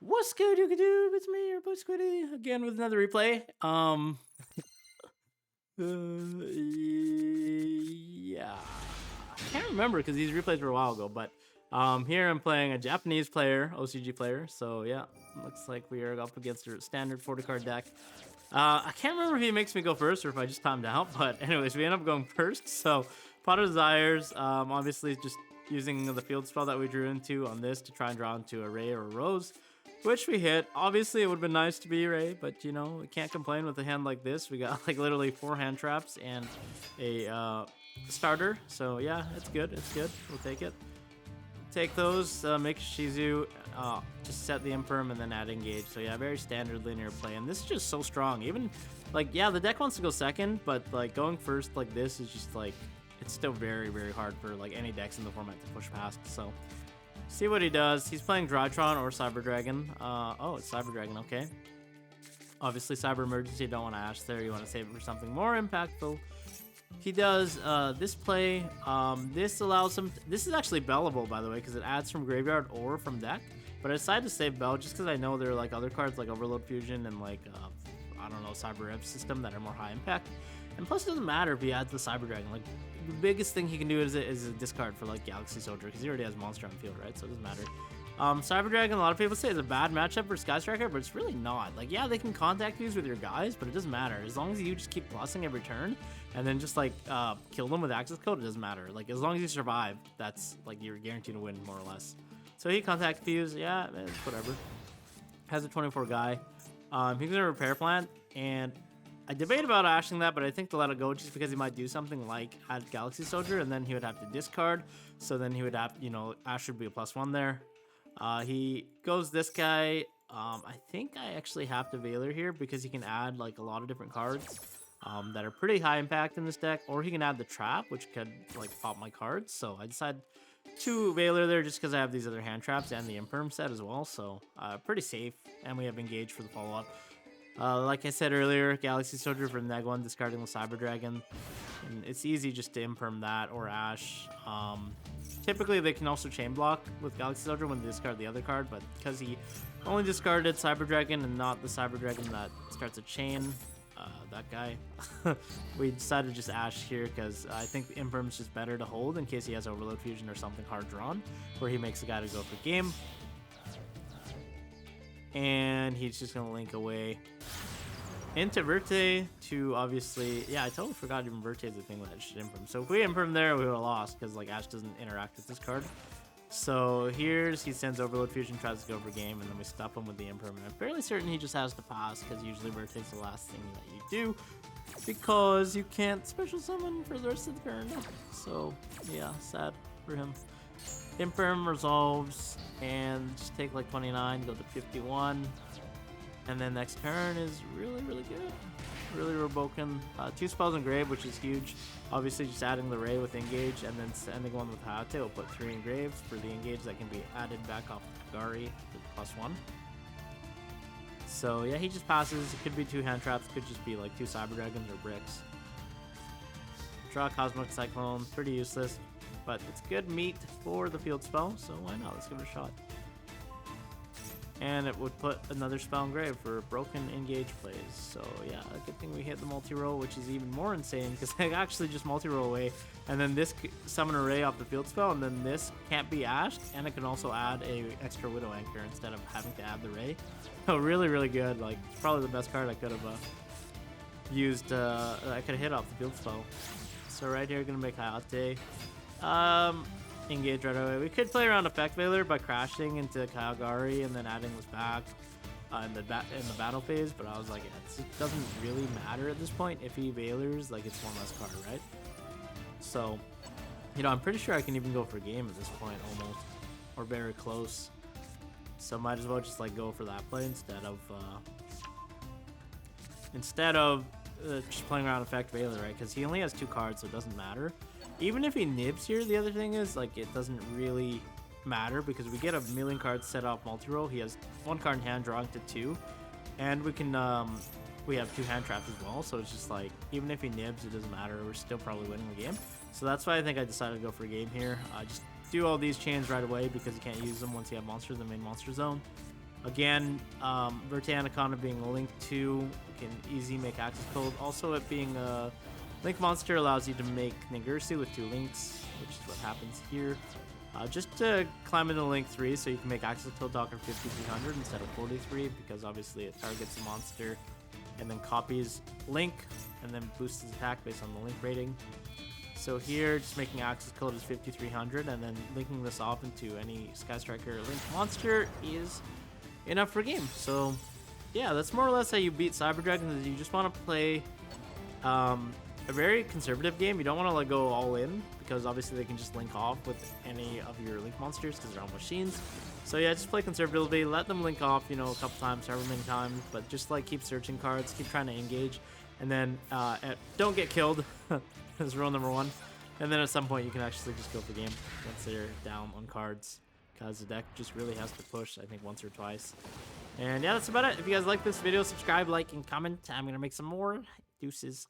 What's good, Yugioh? It's me, your boy Squiddy, again with another replay. Yeah, I can't remember because these replays were a while ago, but here I'm playing a Japanese player, OCG player. So yeah, looks like we are up against a standard 40 card deck. I can't remember if he makes me go first or if I just timed out, but anyways, we end up going first. So Pot of Desires, obviously just using the field spell that we drew into on this to try and draw into a Ray or a Rose, which we hit. Obviously, it would have been nice to be Ray, but you know, we can't complain with a hand like this. We got like literally 4 hand traps and a starter. So yeah, it's good. It's good. We'll take it. Take those, make Shizu, just set the Imperm and then add Engage. So yeah, very standard linear play. And this is just so strong. Even, like, yeah, the deck wants to go second, but like going first like this is just like, it's still very, very hard for like any decks in the format to push past. So see what he does. He's playing Drytron or Cyber Dragon. Oh, it's Cyber Dragon, okay. Obviously, Cyber Emergency, don't want to Ash there. You want to save it for something more impactful. He does this play. This allows him. This is actually bellable, by the way, because it adds from graveyard or from deck. But I decided to save Bell just because I know there are like other cards like Overload Fusion and like I don't know, Cyber Rev system that are more high impact. And plus, it doesn't matter if he adds the Cyber Dragon. Like the biggest thing he can do is a discard for like Galaxy Soldier because he already has monster on the field, right? So it doesn't matter. Cyber Dragon, a lot of people say is a bad matchup for Sky Striker, but it's really not. Like, yeah, they can contact fuse with your guys, but it doesn't matter. As long as you just keep plussing every turn, and then just like kill them with access code, it doesn't matter. Like, as long as you survive, that's like you're guaranteed to win more or less. So he contact fuse, yeah, whatever. Has a 24 guy. He's gonna repair plant, and I debate about ashing that, but I think to let it go just because he might do something like add Galaxy Soldier, and then he would have to discard. So then he would have, you know, Ash would be a +1 there. He goes this guy. I think I actually have to Veiler here because he can add like a lot of different cards that are pretty high impact in this deck, or he can add the trap, which could like pop my cards. So I decided to Veiler there just because I have these other hand traps and the Imperm set as well. So pretty safe, and we have Engage for the follow-up. Like I said earlier, Galaxy Soldier for Neg 1, discarding the Cyber Dragon. And it's easy just to Imperm that or Ash. Typically, they can also chain block with Galaxy Soldier when they discard the other card, but because he only discarded Cyber Dragon and not the Cyber Dragon that starts a chain, that guy, we decided to just Ash here because I think Imperm is just better to hold in case he has Overload Fusion or something hard drawn, where he makes the guy to go for game. And he's just going to link away into Verte to obviously, yeah, I totally forgot even Verte is a thing that I should Imperm. So if we Imperm there, we would have lost because like Ash doesn't interact with this card. So here's, he sends Overload Fusion, tries to go for game, and then we stop him with the Imperm. And I'm fairly certain he just has to pass because usually Verte is the last thing that you do because you can't special summon for the rest of the turn. So yeah, sad for him. Imperm resolves and just take like 29, go to 51. And then next turn is really, really good. Really Roboken. 2 spells in grave, which is huge. Obviously, just adding the Ray with Engage and then sending one with Hayate will put 3 in graves for the Engage that can be added back off Gari to +1. So yeah, he just passes. It could be 2 hand traps, could just be like 2 Cyber Dragons or bricks. Draw Cosmic Cyclone, pretty useless, but it's good meat for the field spell, so why not? Let's give it a shot. And it would put another spell in grave for broken Engage plays. So yeah, a good thing we hit the multi-roll, which is even more insane because I actually just multi-roll away, and then this summon a Ray off the field spell, and then this can't be ashed, and it can also add a extra Widow Anchor instead of having to add the Ray. So really, really good. Like, it's probably the best card I could have used. I could have hit off the field spell. So right here, gonna make Hayate. Engage right away. We could play around Effect Veiler by crashing into Kyogari and then adding this back in the battle phase, but I was like, it doesn't really matter at this point. If he Veilers, like, it's one less card, right? So, you know, I'm pretty sure I can even go for game at this point, almost, or very close. So might as well just like go for that play instead of just playing around Effect Veiler, right? Because he only has 2 cards, so it doesn't matter. Even if he nibs here, the other thing is, like, it doesn't really matter because we get a million cards set off multi-roll. He has 1 card in hand, drawing to 2. And we can, we have 2 hand traps as well. So it's just like, even if he nibs, it doesn't matter. We're still probably winning the game. So that's why I think I decided to go for a game here. Just do all these chains right away because you can't use them once you have monsters in the main monster zone. Again, Vertanaconda being a Link 2, you can easily make access code. Also, it being a Link monster allows you to make Ningirsu with 2 links, which is what happens here. Just to climb into Link 3 so you can make access code Doctor 5300 instead of 43, because obviously it targets the monster and then copies Link and then boosts his attack based on the Link rating. So here, just making access code is 5300 and then linking this off into any Sky Striker Link monster is enough for game. So yeah, that's more or less how you beat Cyber Dragon. Is you just want to play a very conservative game. You don't want to like go all in, because obviously they can just link off with any of your Link monsters because they're all machines. So yeah, just play conservatively, let them link off, you know, a couple times, however many times, but just like keep searching cards, keep trying to engage, and then don't get killed. That's rule number 1. And then at some point you can actually just go for the game once they're down on cards, because the deck just really has to push, I think, once or twice. And yeah, that's about it. If you guys like this video, subscribe, like, and comment. I'm gonna make some more. Deuces.